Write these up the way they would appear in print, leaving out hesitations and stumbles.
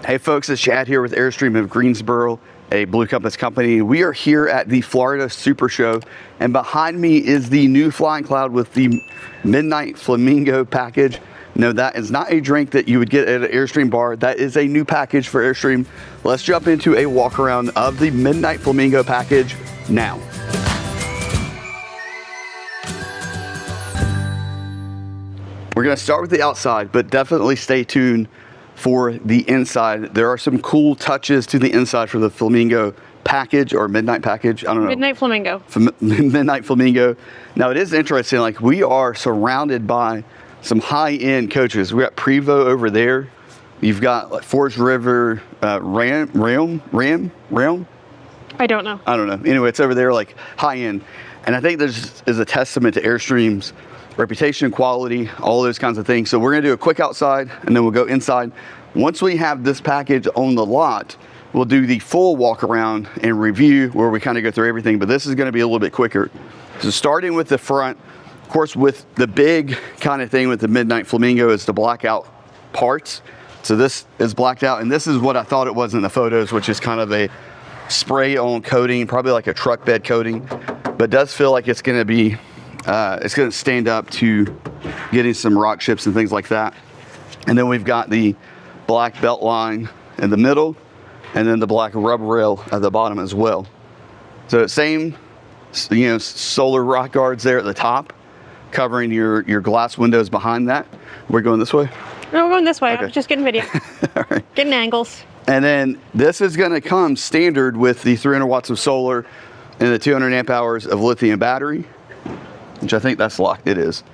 Hey folks, it's Chad here with Airstream of Greensboro, a Blue Compass company. We are here at the Florida Super Show, and behind me is the new Flying Cloud with the Midnight Flamingo package. No, that is not a drink that you would get at an Airstream bar. That is a new package for Airstream. Let's jump into a walk around of the Midnight Flamingo package now. We're gonna start with the outside, but definitely stay tuned for the inside. There are some cool touches to the inside for the Flamingo package or Midnight package. I don't know. Midnight Flamingo. Midnight Flamingo. Now it is interesting, like we are surrounded by some high-end coaches. We got Prevo over there. You've got like Forest River, Realm? I don't know. I don't know. Anyway, it's over there like high-end. And I think this is a testament to Airstream's reputation, quality, all those kinds of things. So we're gonna do a quick outside and then we'll go inside. Once we have this package on the lot, we'll do the full walk around and review where we kind of go through everything, but this is gonna be a little bit quicker. So starting with the front, of course, with the big kind of thing with the Midnight Flamingo is the blackout parts. So this is blacked out, and this is what I thought it was in the photos, which is kind of a spray on coating, probably like a truck bed coating, but does feel like it's gonna be it's going to stand up to getting some rock chips and things like that. And then we've got the black belt line in the middle and then the black rubber rail at the bottom as well. So same, you know, solar rock guards there at the top, covering your glass windows behind that. We're going this way? No, we're going this way. Okay. I was just getting video. All right. Getting angles. And then this is going to come standard with the 300 watts of solar and the 200 amp hours of lithium battery, which I think that's locked, it is.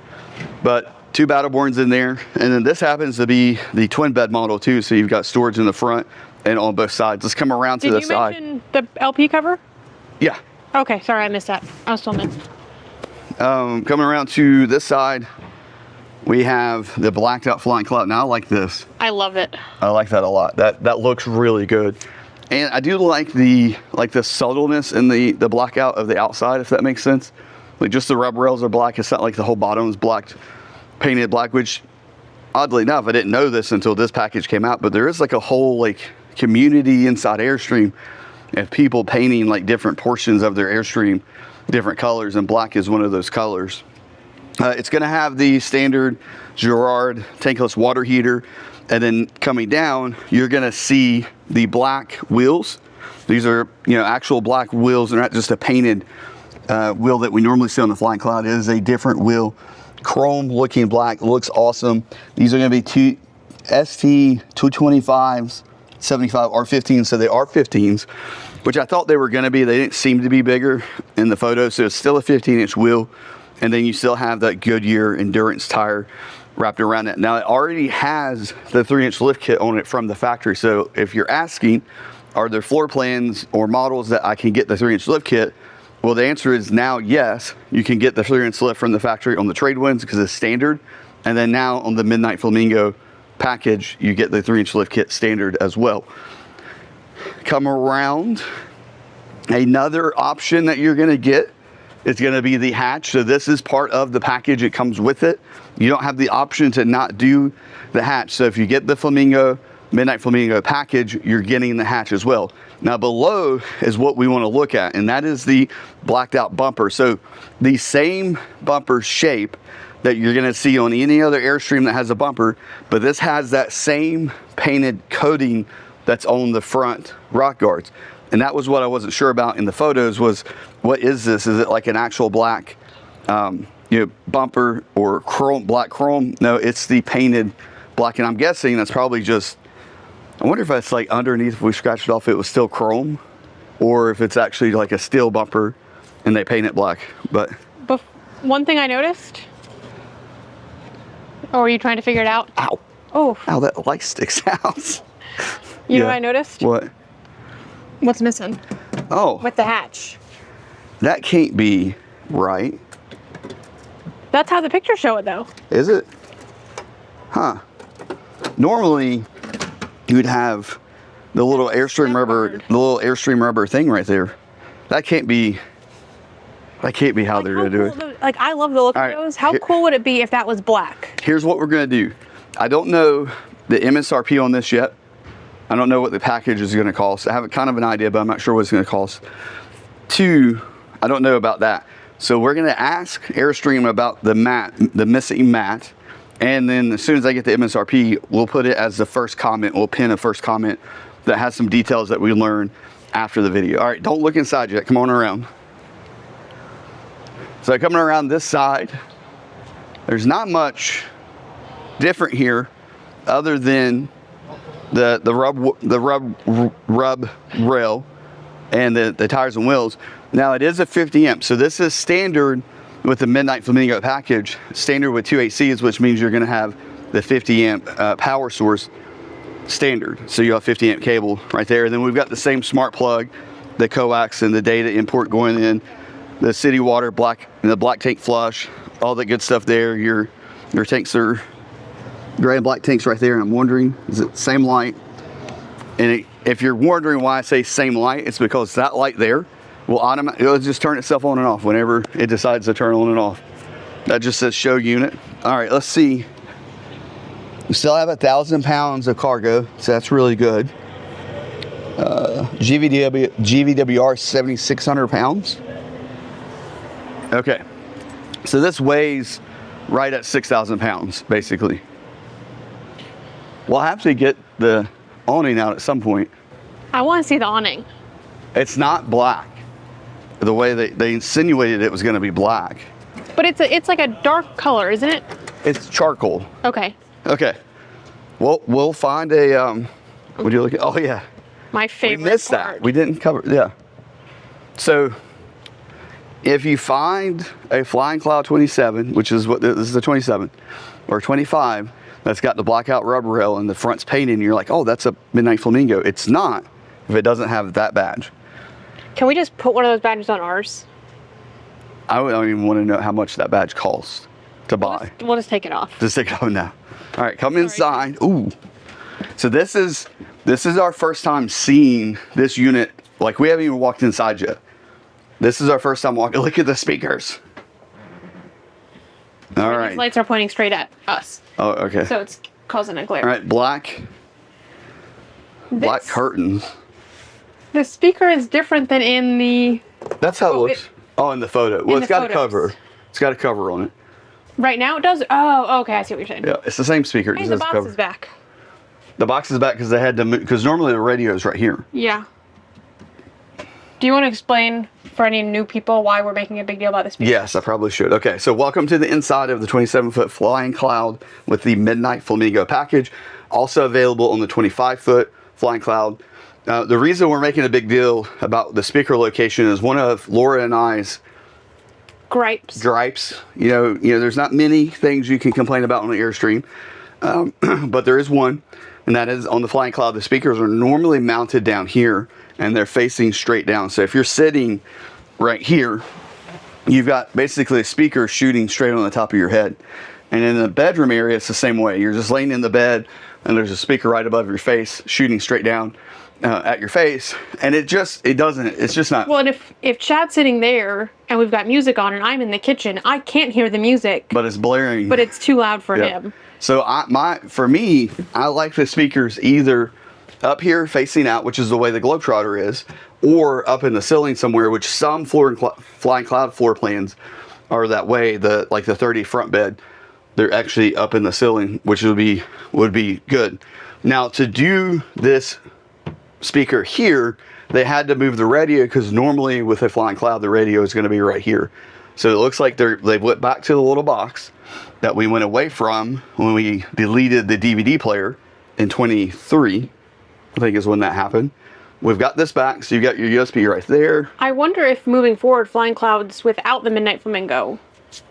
But 2 battle borns in there. And then this happens to be the twin bed model too. So you've got storage in the front and on both sides. Let's come around to the side. Did you mention the LP cover? Yeah. Okay, sorry, I missed that. I was still missed. Coming around to this side, we have the blacked out Flying Cloud. Now I like this. I love it. I like that a lot. That looks really good. And I do like the subtleness in the blackout of the outside, if that makes sense. Like just the rubber rails are black. It's not like the whole bottom is blacked, painted black, which oddly enough, I didn't know this until this package came out, but there is like a whole like community inside Airstream of people painting like different portions of their Airstream, different colors, and black is one of those colors. It's gonna have the standard Girard tankless water heater, and then coming down, you're gonna see the black wheels. These are, you know, actual black wheels. They're not just a painted wheel that we normally see on the Flying Cloud. It is a different wheel, chrome looking black, looks awesome. These are going to be two ST225s 75 R15s, so they are 15s, which I thought they were going to be. They didn't seem to be bigger in the photo, so it's still a 15-inch wheel, and then you still have that Goodyear endurance tire wrapped around it. Now it already has the 3-inch lift kit on it from the factory, so if you're asking, are there floor plans or models that I can get the 3-inch lift kit? Well, the answer is now yes. You can get the 3-inch lift from the factory on the trade winds because it's standard. And then now on the Midnight Flamingo package, you get the 3-inch lift kit standard as well. Come around, another option that you're gonna get is gonna be the hatch. So this is part of the package, it comes with it. You don't have the option to not do the hatch. So if you get the Flamingo, Midnight Flamingo package, you're getting the hatch as well. Now below is what we want to look at, and that is the blacked out bumper. So the same bumper shape that you're going to see on any other Airstream that has a bumper, but this has that same painted coating that's on the front rock guards. And that was what I wasn't sure about in the photos was, what is this? Is it like an actual black you know, bumper or chrome, black chrome? No, it's the painted black, and I'm guessing that's probably just, I wonder if that's like underneath, if we scratched it off, it was still chrome, or if it's actually like a steel bumper and they paint it black. But one thing I noticed, or are you trying to figure it out? Ow. Oh. Ow, that light sticks out. You know what I noticed? What? What's missing? Oh. With the hatch. That can't be right. That's how the pictures show it though. Is it? Huh. Normally, you'd have the little Airstream rubber thing right there. That can't be how they're gonna do it. Like, I love the look of those. How cool would it be if that was black? Here's what we're gonna do. I don't know the MSRP on this yet. I don't know what the package is going to cost. I have kind of an idea, but I'm not sure what it's going to cost. 2, I don't know about that. So we're going to ask Airstream about the mat, the missing mat. And then as soon as I get the MSRP, we'll put it as the first comment. We'll pin a first comment that has some details that we learn after the video. All right, don't look inside yet. Come on around. So coming around this side, there's not much different here other than the rub rail and the tires and wheels. Now it is a 50 amp, so this is standard with the Midnight Flamingo package, standard with 2 ACs, which means you're going to have the 50 amp power source standard. So you have 50 amp cable right there. And then we've got the same smart plug, the coax and the data import going in, the city water, the black tank flush, all that good stuff there. Your tanks are gray and black tanks right there. And I'm wondering, is it same light? And if you're wondering why I say same light, it's because that light there will it'll just turn itself on and off whenever it decides to turn on and off. That just says show unit. All right, let's see. We still have 1,000 pounds of cargo, so that's really good. GVWR 7,600 pounds. Okay, so this weighs right at 6,000 pounds, basically. We'll have to get the awning out at some point. I want to see the awning. It's not black. The way they insinuated it was going to be black. But it's like a dark color, isn't it? It's charcoal. Okay. Okay. Well, we'll find a, would you look at, oh yeah. My favorite We missed part. that. We didn't cover, yeah. So, if you find a Flying Cloud 27, which is this is the 27, or 25, that's got the blackout rubber rail and the front's painted, and you're like, oh, that's a Midnight Flamingo. It's not if it doesn't have that badge. Can we just put one of those badges on ours? I don't even want to know how much that badge costs to buy. We'll just take it off. Just take it off now. All right, come inside. Ooh. So this is our first time seeing this unit. Like, we haven't even walked inside yet. This is our first time walking. Look at the speakers. All right. These lights are pointing straight at us. Oh, okay. So it's causing a glare. All right, black curtains. The speaker is different than in the... That's how it looks. In the photo. Well, it's got a cover. It's got a cover on it. Right now it does? Oh, okay, I see what you're saying. Yeah, it's the same speaker. Hey, the box is back. The box is back because they had to move, because normally the radio is right here. Yeah. Do you want to explain for any new people why we're making a big deal about this speaker? Yes, I probably should. Okay, so welcome to the inside of the 27-foot Flying Cloud with the Midnight Flamingo package. Also available on the 25-foot Flying Cloud. The reason we're making a big deal about the speaker location is one of Laura and I's gripes. You know, there's not many things you can complain about on the Airstream, but there is one, and that is on the Flying Cloud. The speakers are normally mounted down here, and they're facing straight down. So if you're sitting right here, you've got basically a speaker shooting straight on the top of your head. And in the bedroom area, it's the same way. You're just laying in the bed, and there's a speaker right above your face, shooting straight down at your face, and it's just not. Well, and if Chad's sitting there and we've got music on and I'm in the kitchen, I can't hear the music. But it's blaring. But it's too loud for him. So for me, I like the speakers either up here facing out, which is the way the Globetrotter is, or up in the ceiling somewhere, which some Flying Cloud floor plans are that way. Like the 30 front bed, they're actually up in the ceiling, which would be good. Now, to do this speaker here, they had to move the radio, because normally with a Flying Cloud the radio is going to be right here. So it looks like they went back to the little box that we went away from when we deleted the DVD player in 23, I think is when that happened. We've got this back, so you've got your USB right there. I wonder if moving forward Flying Clouds without the Midnight Flamingo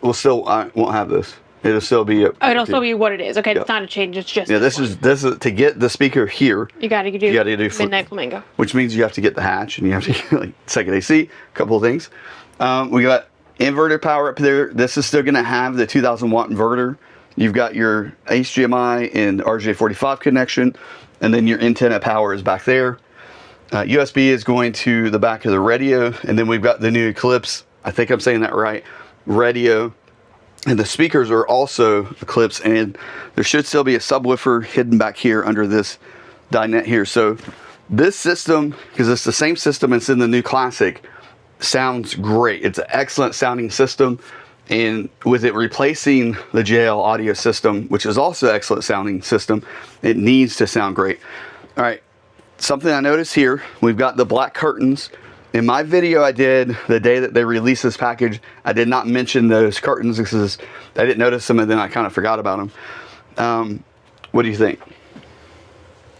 won't have this. It'll still be it'll still be what it is. Okay, It's not a change, it's just this is to get the speaker here. You gotta do Midnight Flamingo. Which means you have to get the hatch, and you have to get like second AC, a couple of things. We got inverter power up there. This is still gonna have the 2,000 watt inverter. You've got your HDMI and RJ45 connection, and then your antenna power is back there. USB is going to the back of the radio, and then we've got the new Eclipse, I think I'm saying that right, radio. And the speakers are also Eclipse, and there should still be a subwoofer hidden back here under this dinette here. So this system, because it's the same system it's in the new Classic, sounds great. It's an excellent sounding system. And with it replacing the JL audio system, which is also an excellent sounding system, it needs to sound great. All right, something I noticed here, we've got the black curtains. In my video I did the day that they released this package, I did not mention those curtains because I didn't notice them and then I kind of forgot about them. What do you think?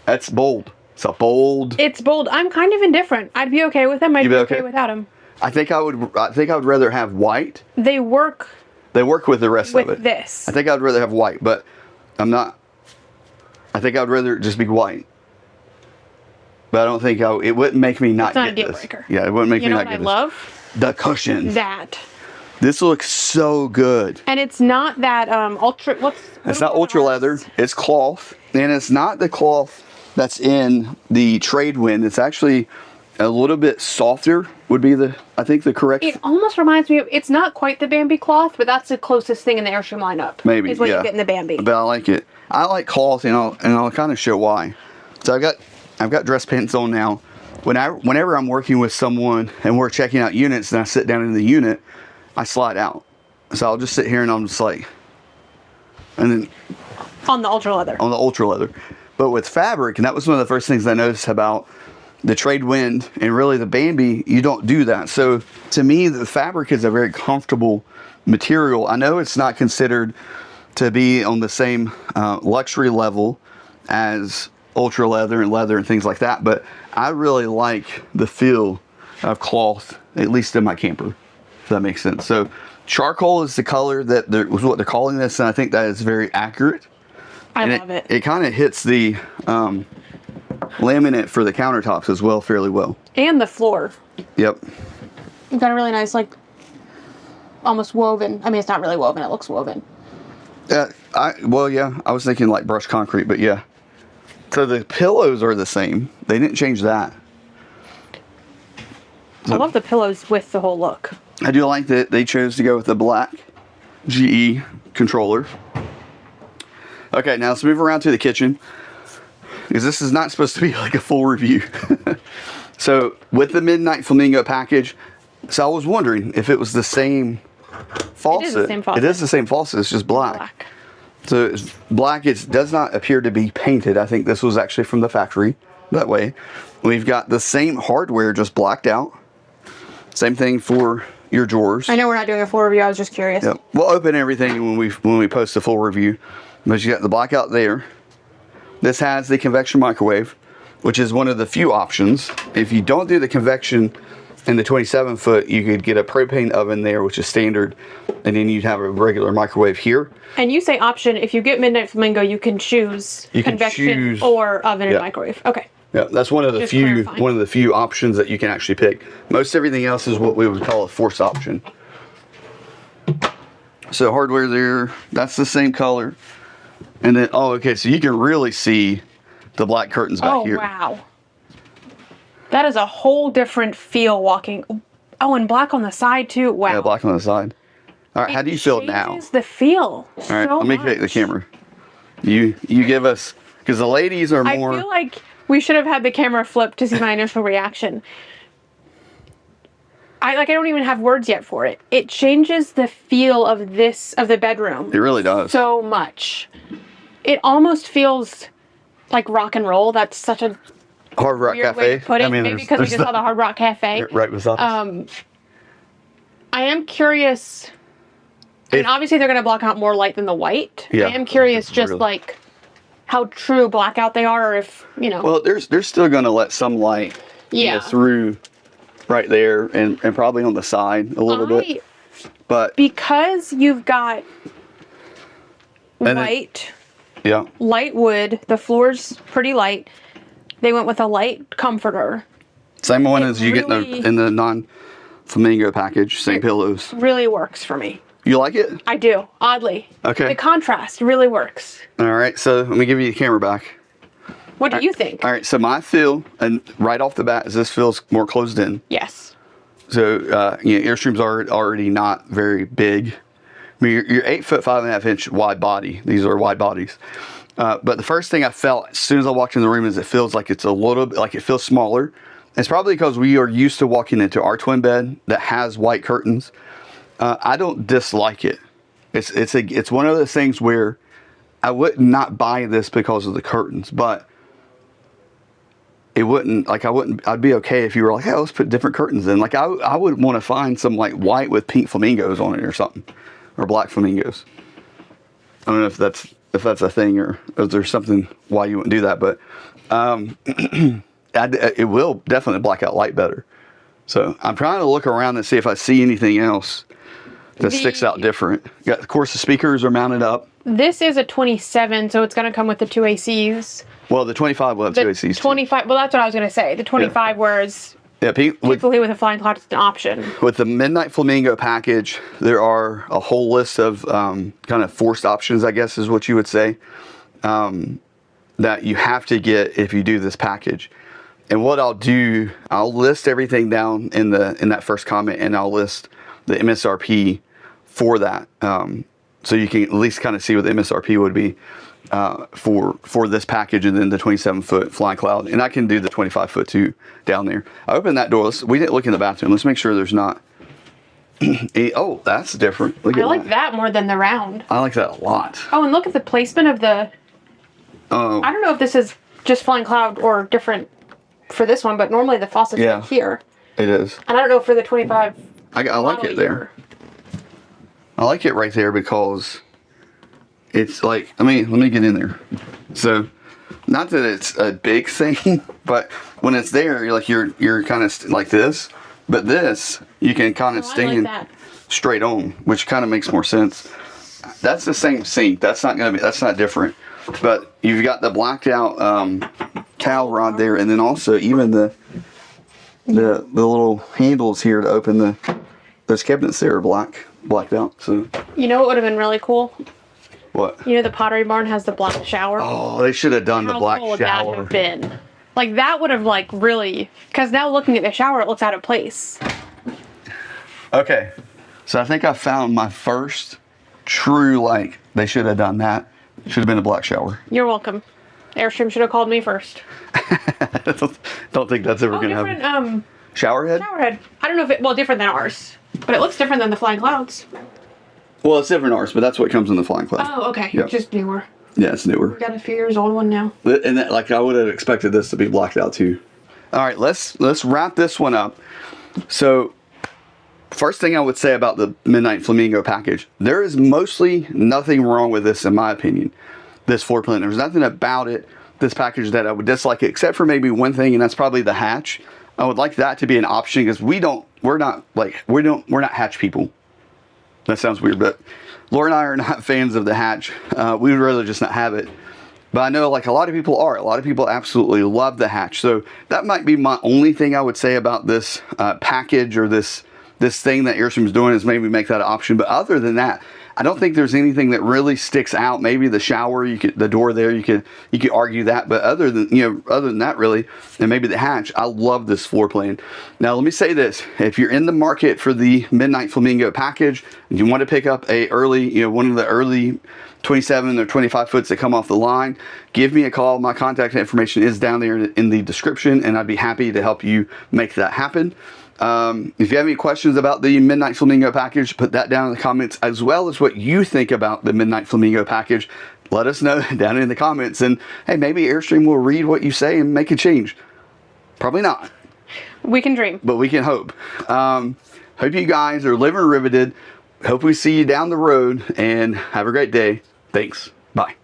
That's bold. It's a bold. It's bold. I'm kind of indifferent. I'd be okay with them. I'd be okay without them. I think I would rather have white. They work with the rest of it. With this. I think I'd rather have white, but I'm not. I think I'd rather just be white. But I don't think it wouldn't make me not get this. It's not a deal breaker. Yeah, it wouldn't make me not get this. You know what I love? The cushions. That. This looks so good. And it's not that ultra. It's not ultra leather. It's cloth, and it's not the cloth that's in the trade wind. It's actually a little bit softer. Would be I think the correct. It almost reminds me of. It's not quite the Bambi cloth, but that's the closest thing in the Airstream lineup. Maybe is what you get in the Bambi. But I like it. I like cloth, and I'll kind of show why. So I've got dress pants on now. Whenever I'm working with someone and we're checking out units and I sit down in the unit, I slide out. So I'll just sit here and I'm just like, and then on the ultra leather. On the ultra leather. But with fabric, and that was one of the first things I noticed about the trade wind and really the Bambi, you don't do that. So to me, the fabric is a very comfortable material. I know it's not considered to be on the same luxury level as ultra leather and things like that, but I really like the feel of cloth, at least in my camper, if that makes sense. So charcoal is the color that was what they're calling this, and I think that is very accurate. I love it. It kind of hits the laminate for the countertops as well fairly well. And the floor. Yep. You've got a really nice, like, almost woven. I mean, it's not really woven. It looks woven. Well, yeah. I was thinking like brushed concrete, but yeah. So the pillows are the same. They didn't change that. So I love the pillows with the whole look. I do like that they chose to go with the black GE controller. Okay, now let's move around to the kitchen, because this is not supposed to be like a full review. So with the Midnight Flamingo package, so I was wondering if it was the same faucet. It is the same faucet. It is the same faucet. It's just black. So it's black. It does not appear to be painted. I think this was actually from the factory that way. We've got the same hardware, just blacked out. Same thing for your drawers. I know we're not doing a full review. I was just curious. Yep. We'll open everything when we post the full review. But you got the blackout there. This has the convection microwave, which is one of the few options. If you don't do the convection in the 27-foot, you could get a propane oven there, which is standard, and then you'd have a regular microwave here. And you say option, if you get Midnight Flamingo, you can choose convection or oven and microwave. Okay. Yeah, that's one of the few options that you can actually pick. Most everything else is what we would call a forced option. So hardware there, that's the same color. And then, okay, so you can really see the black curtains back here. Oh, wow. That is a whole different feel walking. Oh, and black on the side, too. Wow. Yeah, black on the side. All right, how do you feel now? It changes the feel. All right, let me take the camera. You give us, because the ladies are more. I feel like we should have had the camera flipped to see my initial reaction. I don't even have words yet for it. It changes the feel of the bedroom. It really does. So much. It almost feels like rock and roll. That's such a Hard Rock weird Cafe. Way to put it. Maybe because we just saw the Hard Rock Cafe. Right beside us. I am curious. And obviously they're going to block out more light than the white. Yeah, I am curious just like how true blackout they are, or if, you know. Well, they're still going to let some light through right there and probably on the side a little bit. But because you've got white, light wood, the floor's pretty light. They went with a light comforter. Same one as you get in the non-Flamingo package, same pillows. Really works for me. You like it? I do, oddly. Okay. The contrast really works. All right, so let me give you the camera back. What do you think? All right, so my feel, and right off the bat, is this feels more closed in. Yes. So, Airstreams are already not very big. I mean, you're 8 foot 5.5 inch wide body. These are wide bodies. But the first thing I felt as soon as I walked in the room is it feels like it's a little bit, like it feels smaller. It's probably because we are used to walking into our twin bed that has white curtains. I don't dislike it. It's one of those things where I would not buy this because of the curtains, but it wouldn't, like, I'd be okay if you were like, hey, let's put different curtains in. Like, I would want to find some like white with pink flamingos on it or something, or black flamingos. I don't know if that's a thing, or is there something why you wouldn't do that, but it will definitely black out light better. So I'm trying to look around and see if I see anything else that sticks out different. Of course, the speakers are mounted up. This is a 27, so it's going to come with the 2 ACs. Well, the 25 will have 2 ACs. 25, well, that's what I was going to say. The 25, whereas typically with a flying cloud, it's an option. With the Midnight Flamingo package, there are a whole list of kind of forced options, I guess is what you would say, that you have to get if you do this package. And what I'll do, I'll list everything down in that first comment, and I'll list the MSRP for that. So you can at least kind of see what the MSRP would be for this package, and then the 27-foot flying cloud. And I can do the 25-foot too down there. I opened that door. We didn't look in the bathroom. Let's make sure there's not oh, that's different. Look I like that more than the round. I like that a lot. Oh, and look at the placement of the... I don't know if this is just flying cloud or different for this one, but normally the faucet's right here. It is. And I don't know for the 25... I like it there. I like it right there because it's like, let me get in there. So, not that it's a big thing, but when it's there, you're kind of like this. But this, you can kind of stand straight on, which kind of makes more sense. That's the same sink. That's not different. But you've got the blacked out towel rod there, and then also even the little handles here to open those cabinets there are blacked out. So you know what would have been really cool? What? You know the Pottery Barn has the black shower. Oh, they should have done the black shower. How cool would that have been? Like, that would have, like, really... Because now looking at the shower, it looks out of place. Okay. So I think I found my first true, like, they should have done that. Should have been a black shower. You're welcome. Airstream should have called me first. Don't think that's ever going to happen. Shower head? Shower head. I don't know if it... Well, different than ours. But it looks different than the Flying Clouds. Well, it's different than ours, but that's what comes in the Flying Cloud. Oh, okay. Yep. Just newer. Yeah, it's newer. We've got a few years old one now. And I would have expected this to be blacked out too. All right, let's wrap this one up. So, first thing I would say about the Midnight Flamingo package, there is mostly nothing wrong with this, in my opinion. This floor plan, there's nothing about it, this package, that I would dislike, except for maybe one thing, and that's probably the hatch. I would like that to be an option because we're not hatch people. That sounds weird, but Laura and I are not fans of the hatch. We would rather just not have it. But I know, like, a lot of people are. A lot of people absolutely love the hatch. So that might be my only thing I would say about this package, or this thing that Airstream is doing, is maybe make that an option. But other than that, I don't think there's anything that really sticks out. Maybe the shower, the door there, you could argue that. But other than that, really, and maybe the hatch, I love this floor plan. Now, let me say this: if you're in the market for the Midnight Flamingo package, and you want to pick up one of the early 27 or 25 foots that come off the line, give me a call. My contact information is down there in the description, and I'd be happy to help you make that happen. If you have any questions about the Midnight Flamingo package, put that down in the comments, as well as what you think about the Midnight Flamingo package. Let us know down in the comments, and hey, maybe Airstream will read what you say and make a change. Probably not. We can dream. But we can hope. Hope you guys are living riveted. Hope we see you down the road, and have a great day. Thanks. Bye.